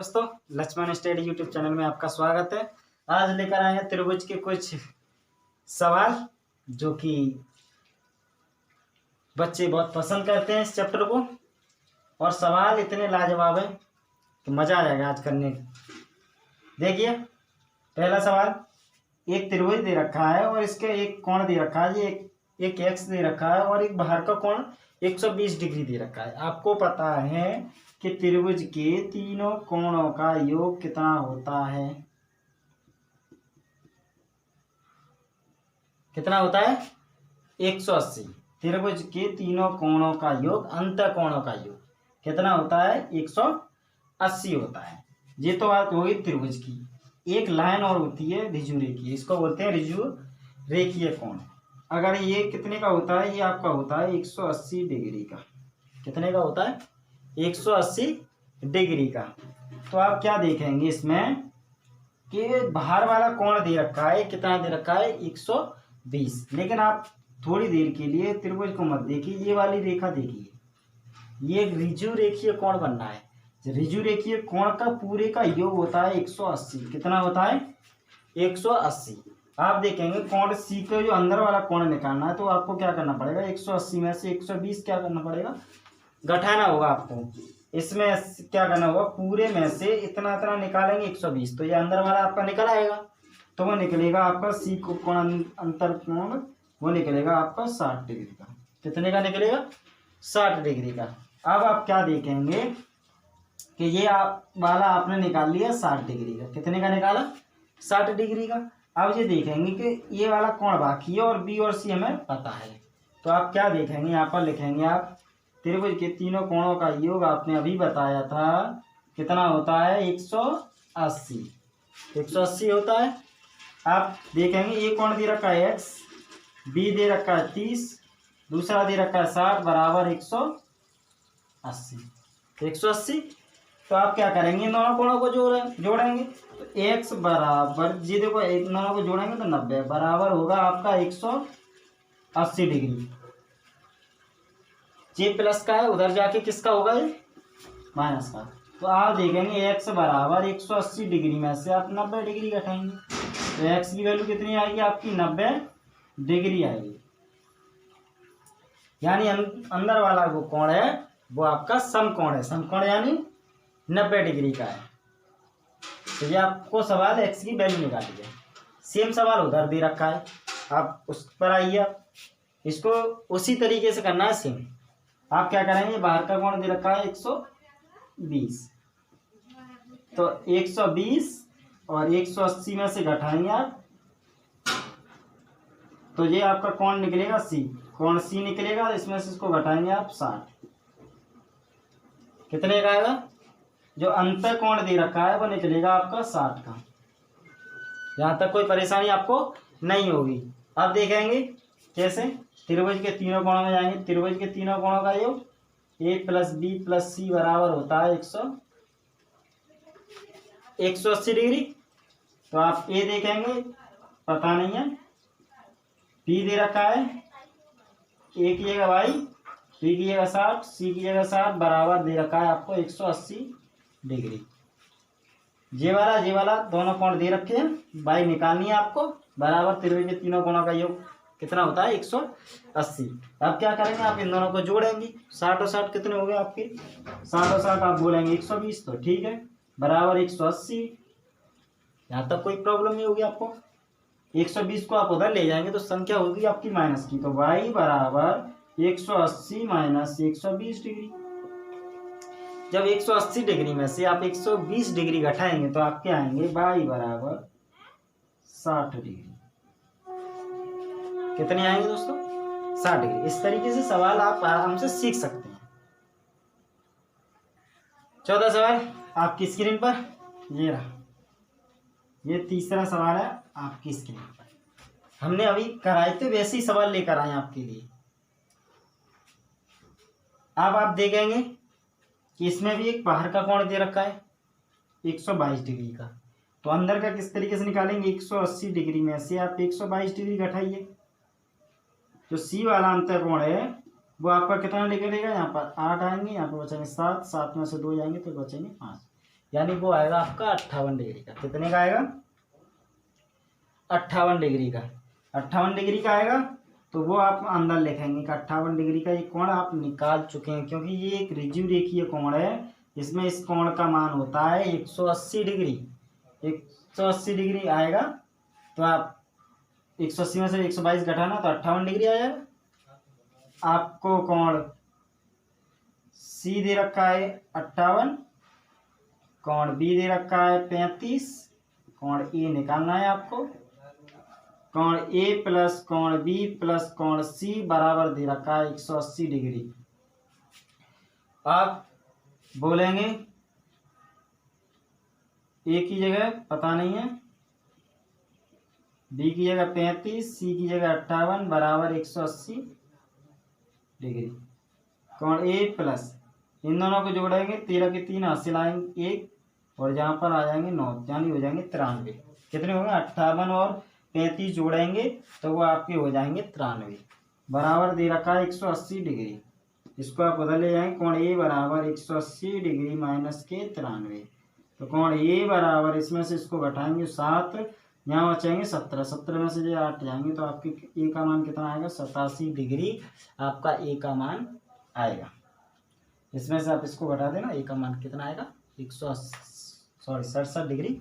दोस्तों, Lakshman study YouTube channel में आपका स्वागत है। आज लेकर आए हैं त्रिभुज के कुछ सवाल जो कि बच्चे बहुत पसंद करते हैं इस चैप्टर को, और सवाल इतने लाजवाब हैं कि मजा आ जाएगा आज करने में। देखिए, पहला सवाल, एक त्रिभुज दे रखा है और इसके एक कोण दे रखा है, ये एक एक्स दे रखा है और एक बाहर का कोण 120 डिग्री दे रखा है। आपको पता है कि त्रिभुज के तीनों कोणों का योग कितना होता है? कितना होता है? 180। त्रिभुज के तीनों कोणों का योग, अंतर कोणों का योग कितना होता है? 180 होता है। ये तो बात होगी त्रिभुज की। एक लाइन और होती है ऋजु रेखीय, इसको बोलते हैं ऋजु रेखीय कोण। अगर ये कितने का होता है? ये आपका होता है 180 डिग्री का। कितने का होता है? 180 डिग्री का। तो आप क्या देखेंगे इसमें कि बाहर वाला कोण दे रखा है, कितना दे रखा है? 120। लेकिन आप थोड़ी देर के लिए त्रिभुज को मत देखिए, ये वाली रेखा देखिए। ये ऋजु रेखीय कोण बनना है। ऋजु रेखीय कोण का पूरे का योग होता है 180। कितना होता है? 180। आप देखेंगे कोण सी का जो अंदर वाला कोण निकालना है, तो आपको क्या करना पड़ेगा? 180 में से 120 क्या करना पड़ेगा? घटाना होगा आपको। इसमें क्या करना होगा? पूरे में से इतना इतना निकालेंगे 120, तो ये अंदर वाला आपका निकल आएगा। तो वो निकलेगा आपका सी को कोण, अंतर कोण, वो निकलेगा आपका 60 डिग्री का। कितने का निकलेगा? 60 डिग्री का। अब आप क्या देखेंगे कि ये आप वाला आपने निकाल लिया 60 डिग्री का। कितने का निकाला? 60 डिग्री का। अब ये देखेंगे कि ये वाला कोण बाकी है और बी और सी हमें पता है। तो आप क्या देखेंगे? यहाँ पर लिखेंगे आप त्रिभुज के तीनों कोणों का योग आपने अभी बताया था, कितना होता है? 180। 180 होता है। आप देखेंगे ये कोण दे रखा है x, बी दे रखा है 30, दूसरा दे रखा है 60 बराबर 180। 180। तो आप क्या करेंगे? इन दोनों कोणों को जोड़ेंगे। तो x बराबर, जी देखो, इन दोनों को जोड़ेंगे तो 90 बराबर होगा आपका 180 डिग्री। जे प्लस का है, उधर जाके किसका होगा? ये माइनस का। तो आप देखेंगे x बराबर 180 डिग्री में से आप 90 डिग्री घटाएंगे, तो x की वैल्यू कितनी आएगी आपकी? 90 डिग्री आएगी। यानी अंदर वाला वो कोण है वो आपका समकोण है। समकोण यानी 90 डिग्री का है। तो ये आपको सवाल x की वैल्यू निकाली है। सेम सवाल उधर दे रखा है, आप उस पर आइए। इसको उसी तरीके से करना है सेम। आप क्या करेंगे? बाहर का कोण दे रखा है 120, तो 120 और 180 में से घटाएंगे आप, तो ये आपका कोण निकलेगा सी। कोण सी निकलेगा, इसमें से इसको घटाएंगे आप 60। कितने का आएगा? जो अंतर कोण दे रखा है वो निकलेगा आपका 60 का। यहाँ तक कोई परेशानी आपको नहीं होगी। अब देखेंगे कैसे। त्रिभुज के तीनों कोणों में जाएंगे। त्रिभुज के तीनों कोणों का योग a प्लस बी प्लस सी बराबर होता है 180 डिग्री। तो आप a देखेंगे, पता नहीं है, b दे रखा है, a की जगह y, b की जगह 60, c की जगह 60 बराबर दे रखा है आपको 180 डिग्री। जे वाला दोनों कोण दे रखे हैं, y निकालनी है आपको। बराबर त्रिभुज के तीनों कोणों का योग कितना होता है? 180। अब क्या करेंगे? आप इन दोनों को जोड़ेंगे। 60 और 60 कितने हो गए आपके? 60 और 60 आप बोलेंगे 120, तो ठीक है, बराबर 180। यहाँ तक कोई प्रॉब्लम नहीं होगी आपको। 120 को आप उधर ले जाएंगे तो संख्या होगी आपकी माइनस की, तो y बराबर 180 माइनस 120 डिग्री। जब 180 डिग्री में से आप 120 डिग्री घटाएंगे तो आपके आएंगे y बराबर 60 डिग्री। कितने आएंगे दोस्तों? 60 डिग्री। इस तरीके से सवाल आप आराम से सीख सकते हैं। चौथा सवाल आपकी स्क्रीन पर, ये रहा। ये तीसरा सवाल है आपकी स्क्रीन पर। हमने अभी कराए थे वैसे ही सवाल लेकर आए आपके लिए। अब आप देखेंगे कि इसमें भी एक बाहर का कोण दे रखा है 122 डिग्री का। तो अंदर का किस तरीके से निकालेंगे? 180 डिग्री में से आप 122 डिग्री घटाइए। जो सी वाला अंतर कोण है वो आपका कितना निकलेगा? यहाँ पर 8 आएंगे, यहाँ पर बचेंगे 7, 7 में से 2 जाएंगे तो बचेंगे 5। यानी वो आएगा आपका 58 डिग्री का। कितने का आएगा? 58 डिग्री का। 58 डिग्री का आएगा तो वो आप अंदर लिखेंगे कि 58 डिग्री का ये कोण आप निकाल चुके हैं, क्योंकि ये एक ऋजु रेखीय कोण है। इसमें इस कोण का मान होता है 180 डिग्री। 180 डिग्री आएगा तो आप 180 में से 122 घटाना तो 58 डिग्री आ जाएगा। आपको कोण सी दे रखा है 58, कोण बी दे रखा है 35, कोण ए निकालना है आपको। कोण ए प्लस कोण बी प्लस कोण सी बराबर दे रखा है 180 डिग्री। आप बोलेंगे ए की जगह पता नहीं है, बी की जगह 35, सी की जगह 58 बराबर 180 डिग्री। कोण ए प्लस इन दोनों को जोड़ेंगे 13 के 3 हासिल आएंगे 1 और जहाँ पर आ जाएंगे 9, यानी हो जाएंगे 93। कितने होंगे? 58 और 35 जोड़ेंगे तो वो आपके हो जाएंगे 93 बराबर दे रखा है 180 डिग्री। इसको आप बदल ले जाएंगे, कोण ए बराबर 180 डिग्री माइनस के 93। तो कोण ए बराबर इसमें से इसको घटाएंगे 7, यहाँ बचेंगे 17, 17 में से जो 8 जाएंगे तो आपके ए का मान कितना आएगा? 87 डिग्री आपका ए का मान आएगा। इसमें से आप इसको घटा देना, ए का मान कितना आएगा? 67 डिग्री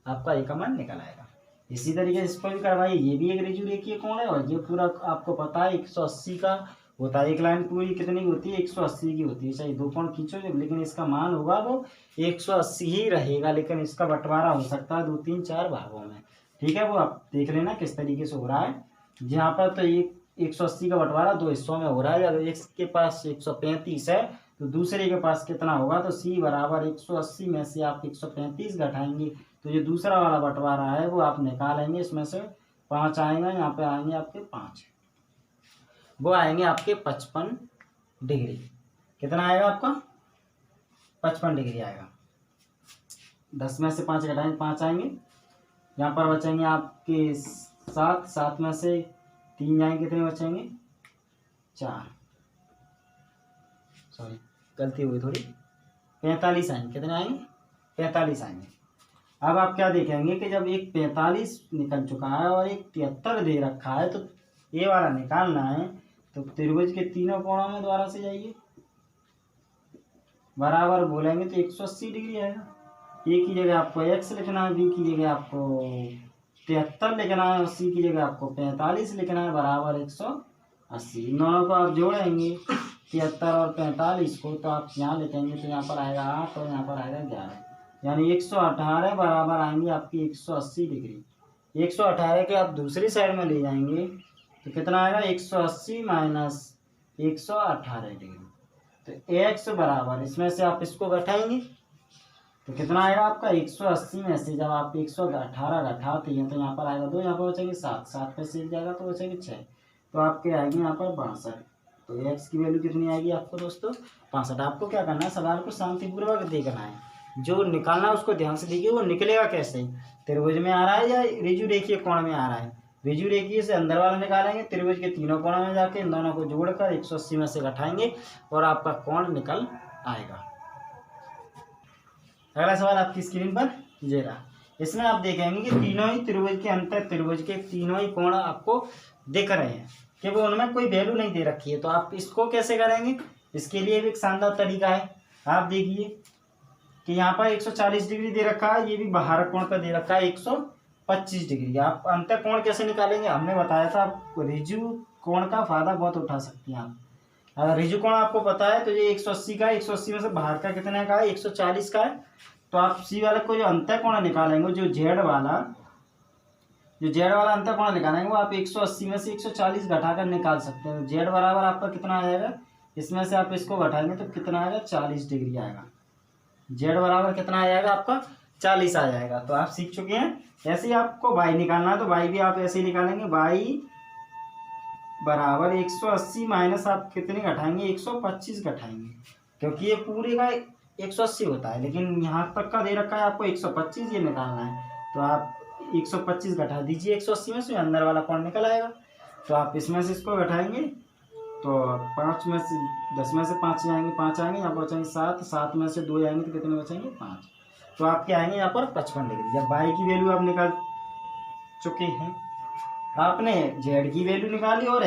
आपका ए का मान निकल आएगा। इसी तरीके से इसको भी करवाइए, ये भी एक ऋजु रेखीय कोण है और ये पूरा आपको पता है 180 का होता है। एक लाइन पूरी कितनी की होती है? 180 की होती है। चाहे दो कोण खींचो लेकिन इसका मान होगा वो 180 ही रहेगा, लेकिन इसका बंटवारा हो सकता है 2, 3, 4 भागों में। ठीक है, वो आप देख लेना किस तरीके से हो रहा है। जहाँ पर तो 180 का बंटवारा 2 हिस्सों में हो रहा है। अगर एक के पास 135 है तो दूसरे के पास कितना होगा? तो सी बराबर 180 में से आप 135 घटाएंगे तो जो दूसरा वाला बंटवारा है वो आप निकालेंगे। इसमें से 5 आएगा, यहाँ पे आएंगे आपके 5, वो आएंगे आपके 55 डिग्री। कितना आएगा आपका? 55 डिग्री आएगा। 10 में से 5 घटाएंगे 5 आएंगे, यहाँ पर बचेंगे आपके 7, 7 में से 3 जाएंगे, कितने बचेंगे? 4, सॉरी गलती हुई थोड़ी, 45 आएंगे। कितने आएंगे? 45 आएंगे। अब आप क्या देखेंगे कि जब एक 45 निकल चुका है और एक 73 दे रखा है तो ये वाला निकालना है, तो त्रिभुज के तीनों कोणों में द्वारा से जाइए, बराबर बोलेंगे तो 180 डिग्री आएगा। ए की जगह आपको x लिखना है, बी की जगह आपको 73 लिखना है और सी की जगह आपको 45 लिखना है, बराबर 180। इन दोनों को आप जोड़ेंगे 73 और 45 को, तो आप यहाँ लिखेंगे तो यहाँ पर आएगा 8 और यहाँ पर आएगा 11, यानी 118 बराबर आएंगे आपकी 180 डिग्री। 118 के आप दूसरी साइड में ले जाएंगे तो कितना आएगा? 180 माइनस 118 डिग्री। तो x बराबर इसमें से आप इसको घटाएंगे तो कितना आएगा आपका? 180 में से जब आप 118 घटाते हैं तो यहाँ पर आएगा 2, यहाँ पर बचेंगे 7, 7 पे से जाएगा तो बचेंगे 6, तो आपके आएंगे यहाँ पर 62। तो x की वैल्यू कितनी आएगी आपको दोस्तों? 65। आपको क्या करना है? सवाल को शांतिपूर्वक देखना है, जो निकालना है उसको ध्यान से देखिए। वो निकलेगा कैसे? त्रिभुज में आ रहा है या ऋजु रेखीय कोण में आ रहा है? ऋजु रेखीय से अंदर वाला निकालेंगे, त्रिभुज के तीनों कोणों में जाके इन दोनों को जोड़कर 180 में से घटाएंगे और आपका कोण निकल आएगा। अगला सवाल आपकी स्क्रीन पर ये रहा। इसमें आप देखेंगे कि तीनों ही त्रिभुज के अंतर त्रिभुज के तीनों ही कोण आपको दिख रहे हैं कि वो उनमें कोई वैल्यू नहीं दे रखी है। तो आप इसको कैसे करेंगे? इसके लिए भी एक शानदार तरीका है। आप देखिए कि यहाँ पर 140 डिग्री दे रखा है, ये भी बाहर कोण पर दे रखा है 125 डिग्री। आप अंतर कोण कैसे निकालेंगे? हमने बताया था, आप ऋजु कोण का फायदा बहुत उठा सकती हैं आप। अगर ऋजु कोण आपको पता है तो ये 180 का है, 180 में से बाहर का कितने का है? 140 का है। तो आप सी वाले को जो अंतर कोण निकालेंगे, जो जेड वाला अंतर कोण निकालेंगे, वो आप 180 में से 140 घटाकर निकाल सकते हैं। जेड बराबर आपका कितना आ जाएगा? इसमें से आप इसको घटाएंगे तो कितना आएगा? 40 डिग्री आएगा। जेड बराबर कितना आ जाएगा आपका? 40 आ जाएगा। तो आप सीख चुके हैं। ऐसे ही आपको वाई निकालना है तो वाई भी आप ऐसे ही निकालेंगे। वाई बराबर 180 माइनस आप कितने घटाएंगे? 125 घटाएंगे, क्योंकि ये पूरे का 180 होता है, लेकिन यहाँ तक का दे रखा है आपको 125, ये निकालना है। तो आप 125 घटा दीजिए 180 में से, अंदर वाला कोण निकल आएगा। तो आप इसमें से इसको घटाएंगे तो 5 में से 10 में से 5 आएंगे, 5 आएंगे, यहाँ पर बचेंगे 7, 7 में से 2 आएंगे तो कितने बचेंगे? 5। तो आपके आएंगे यहाँ पर 55 डिग्री। जब वाई की वैल्यू आप निकाल चुके हैं, आपने जेड की वैल्यू निकाली और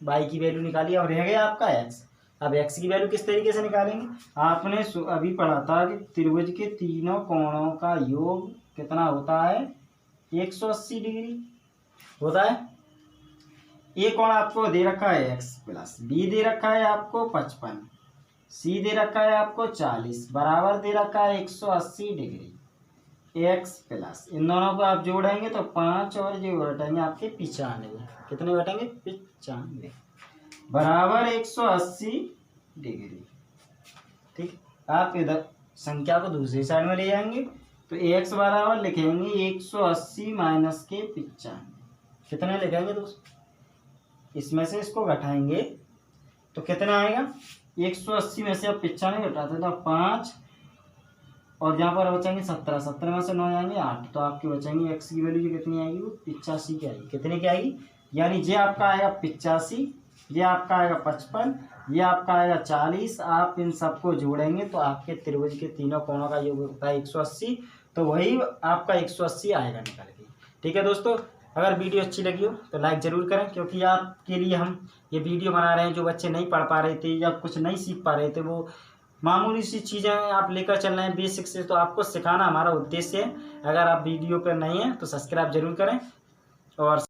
वाई की वैल्यू निकाली, अब रह गया आपका एक्स। अब एक्स की वैल्यू किस तरीके से निकालेंगे, आपने अभी पढ़ा था कि त्रिभुज के तीनों कोणों का योग कितना होता है, 180 डिग्री होता है। ए कोण आपको दे रखा है एक्स प्लस, बी दे रखा है आपको 55, सी दे रखा है आपको 40, बराबर दे रखा है 180 डिग्री। एक्स प्लस इन दोनों को आप जोड़ेंगे तो 5 और जो बटेंगे आपके 95, कितने बटेंगे 95, बराबर 180 डिग्री। ठीक, आप इधर संख्या को दूसरी साइड में ले जाएंगे तो एक्स बराबर लिखेंगे 180 माइनस के 95, कितने लिखेंगे दोस्तों, इसमें से इसको घटाएंगे तो कितना आएगा, 180 में से आप 95 घटाते तो 5 और यहाँ पर बचेंगे 17, 17 में से 9 आएंगे 8, तो आपके बचेंगे एक्स की वैल्यू कितनी आएगी, वो 85 की आएगी। कितने की आएगी, यानी ये आपका आएगा 85, ये आपका आएगा 55, ये आपका आएगा 40। आप इन सबको जोड़ेंगे तो आपके त्रिभुज के तीनों कोणों का योग होता है 180, तो वही आपका 180 आएगा निकल के। ठीक है दोस्तों, अगर वीडियो अच्छी लगी हो तो लाइक ज़रूर करें, क्योंकि आपके लिए हम ये वीडियो बना रहे हैं। जो बच्चे नहीं पढ़ पा रहे थे या कुछ नहीं सीख पा रहे थे, वो मामूली सी चीज़ें आप लेकर चल रहे हैं बेसिक से, तो आपको सिखाना हमारा उद्देश्य है। अगर आप वीडियो पर नहीं हैं तो सब्सक्राइब जरूर करें और